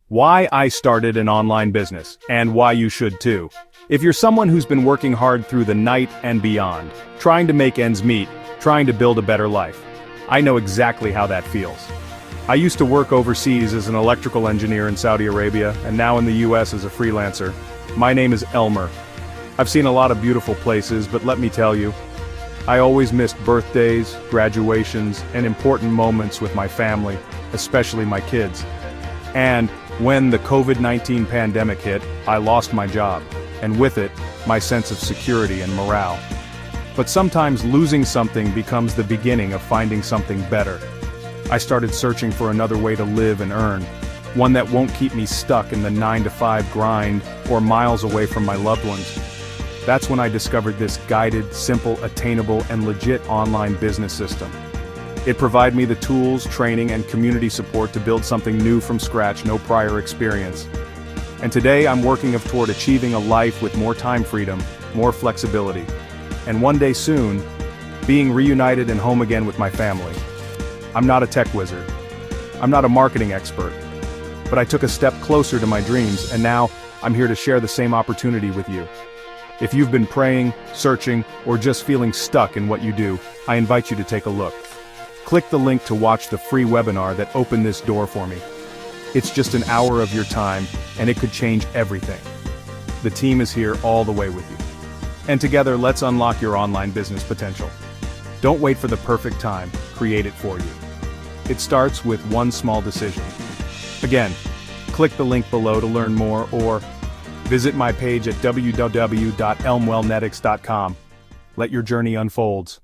Why I started an online business, and why you should too. If you're someone who's been working hard through the night and beyond, trying to make ends meet, trying to build a better life, I know exactly how that feels. I used to work overseas as an electrical engineer in Saudi Arabia, and now in the US as a freelancer. My name is Elmer. I've seen a lot of beautiful places, but let me tell you, I always missed birthdays, graduations, and important moments with my family, especially my kids. And when the COVID-19 pandemic hit, I lost my job, and with it, my sense of security and morale. But sometimes losing something becomes the beginning of finding something better. I started searching for another way to live and earn, one that won't keep me stuck in the 9-to-5 grind or miles away from my loved ones. That's when I discovered this guided, simple, attainable, and legit online business system. It provided me the tools, training, and community support to build something new from scratch, no prior experience. And today I'm working toward achieving a life with more time freedom, more flexibility, and one day soon, being reunited and home again with my family. I'm not a tech wizard. I'm not a marketing expert. But I took a step closer to my dreams, and now I'm here to share the same opportunity with you. If you've been praying, searching, or just feeling stuck in what you do, I invite you to take a look. Click the link to watch the free webinar that opened this door for me. It's just an hour of your time, and it could change everything. The team is here all the way with you. And together, let's unlock your online business potential. Don't wait for the perfect time, create it for you. It starts with one small decision. Again, click the link below to learn more, or visit my page at www.elmwellnetix.com. Let your journey unfold.